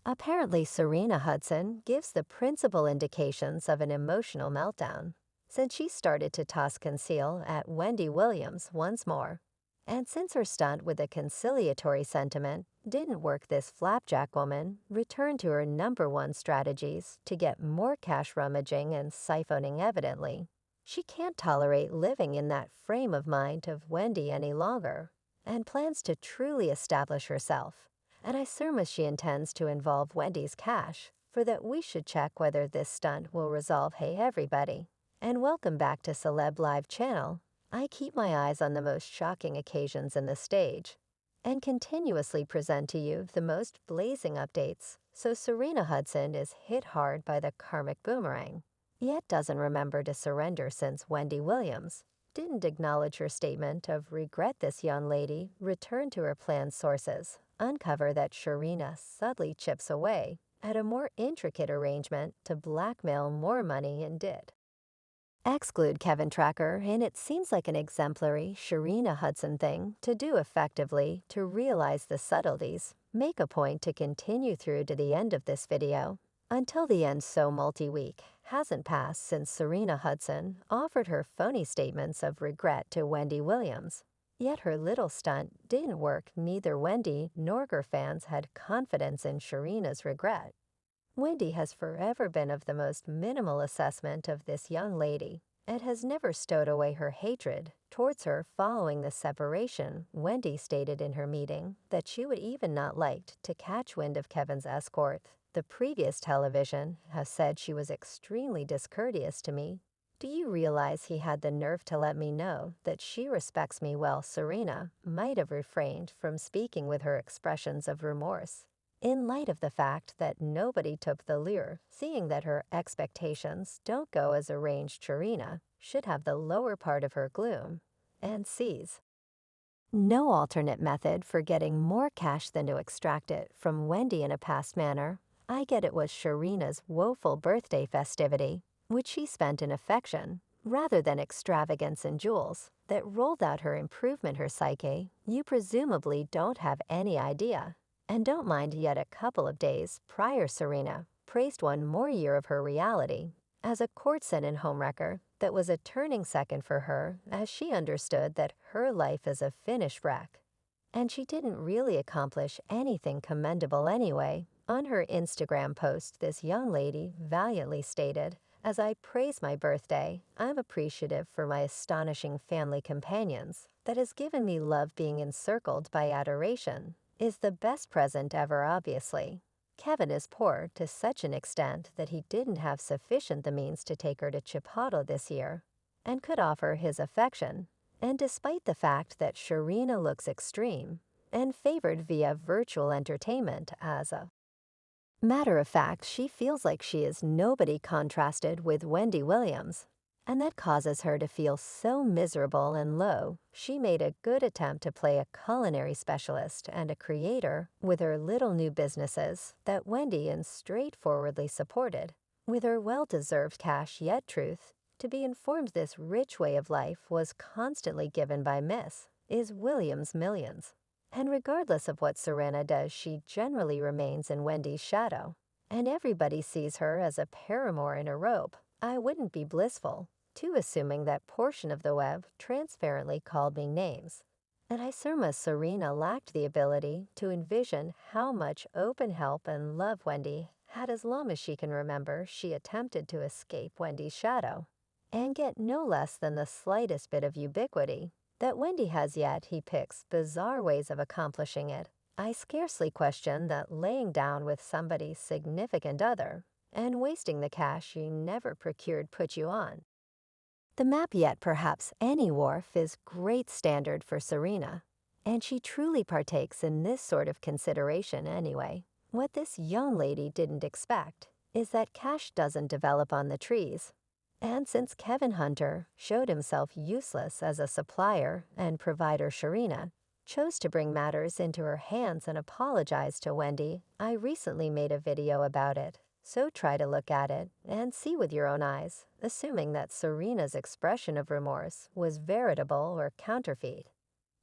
Apparently, Sharina Hudson gives the principal indications of an emotional meltdown since she started to toss conceal at Wendy Williams once more. And since her stunt with a conciliatory sentiment didn't work, this flapjack woman returned to her number one strategies to get more cash rummaging and siphoning evidently. She can't tolerate living in that frame of mind of Wendy any longer and plans to truly establish herself. And I surmise she intends to involve Wendy's cash, for that we should check whether this stunt will resolve. Hey everybody, and welcome back to Celeb Live channel. I keep my eyes on the most shocking occasions in the stage and continuously present to you the most blazing updates. So Sharina Hudson is hit hard by the karmic boomerang, yet doesn't remember to surrender since Wendy Williams didn't acknowledge her statement of regret. This young lady returned to her planned sources, uncover that Sharina subtly chips away at a more intricate arrangement to blackmail more money and did exclude Kevin Tracker, and it seems like an exemplary Sharina Hudson thing to do effectively to realize the subtleties. Make a point to continue through to the end of this video until the end, so multi-week hasn't passed since Sharina Hudson offered her phony statements of regret to Wendy Williams. Yet her little stunt didn't work. Neither Wendy nor her fans had confidence in Sharina's regret. Wendy has forever been of the most minimal assessment of this young lady and has never stowed away her hatred towards her following the separation. Wendy stated in her meeting that she would even not liked to catch wind of Kevin's escort. The previous television has said she was extremely discourteous to me. Do you realize he had the nerve to let me know that she respects me? Well, Sharina might have refrained from speaking with her expressions of remorse in light of the fact that nobody took the lure, seeing that her expectations don't go as arranged. Sharina should have the lower part of her gloom and sees no alternate method for getting more cash than to extract it from Wendy in a past manner. I get it was Sharina's woeful birthday festivity, which she spent in affection rather than extravagance and jewels, that rolled out her improvement. Her psyche, you presumably don't have any idea. And don't mind, yet a couple of days prior Sharina praised one more year of her reality as a courtesan and homewrecker that was a turning second for her, as she understood that her life is a finished wreck. And she didn't really accomplish anything commendable anyway. On her Instagram post, this young lady valiantly stated, "As I praise my birthday, I'm appreciative for my astonishing family companions that has given me love. Being encircled by adoration is the best present ever. Obviously, Kevin is poor to such an extent that he didn't have sufficient the means to take her to Chipotle this year and could offer his affection. And despite the fact that Sharina looks extreme and favored via virtual entertainment, as a matter of fact, she feels like she is nobody contrasted with Wendy Williams, and that causes her to feel so miserable and low. She made a good attempt to play a culinary specialist and a creator with her little new businesses that Wendy and straightforwardly supported with her well-deserved cash. Yet truth to be informed, this rich way of life was constantly given by Miss is Williams millions. And regardless of what Sharina does, she generally remains in Wendy's shadow, and everybody sees her as a paramour in a robe. I wouldn't be blissful to assuming that portion of the web transparently called me names, and I surmise Sharina lacked the ability to envision how much open help and love Wendy had. As long as she can remember, she attempted to escape Wendy's shadow and get no less than the slightest bit of ubiquity that Wendy has, yet he picks bizarre ways of accomplishing it. I scarcely question that laying down with somebody's significant other and wasting the cash you never procured put you on the map. Yet perhaps any wharf is great standard for Sharina, and she truly partakes in this sort of consideration anyway. What this young lady didn't expect is that cash doesn't develop on the trees. And since Kevin Hunter showed himself useless as a supplier and provider, Sharina chose to bring matters into her hands and apologize to Wendy. I recently made a video about it, so try to look at it and see with your own eyes, assuming that Sharina's expression of remorse was veritable or counterfeit.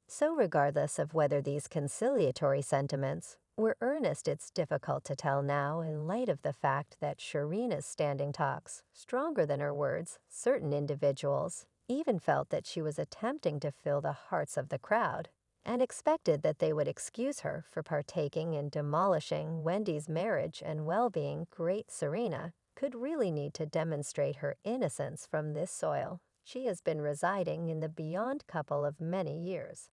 So regardless of whether these conciliatory sentiments Were earnest, it's difficult to tell now in light of the fact that Sharina's standing talks, stronger than her words, certain individuals even felt that she was attempting to fill the hearts of the crowd and expected that they would excuse her for partaking in demolishing Wendy's marriage and well-being. Great Sharina could really need to demonstrate her innocence from this soil. She has been residing in the beyond couple of many years.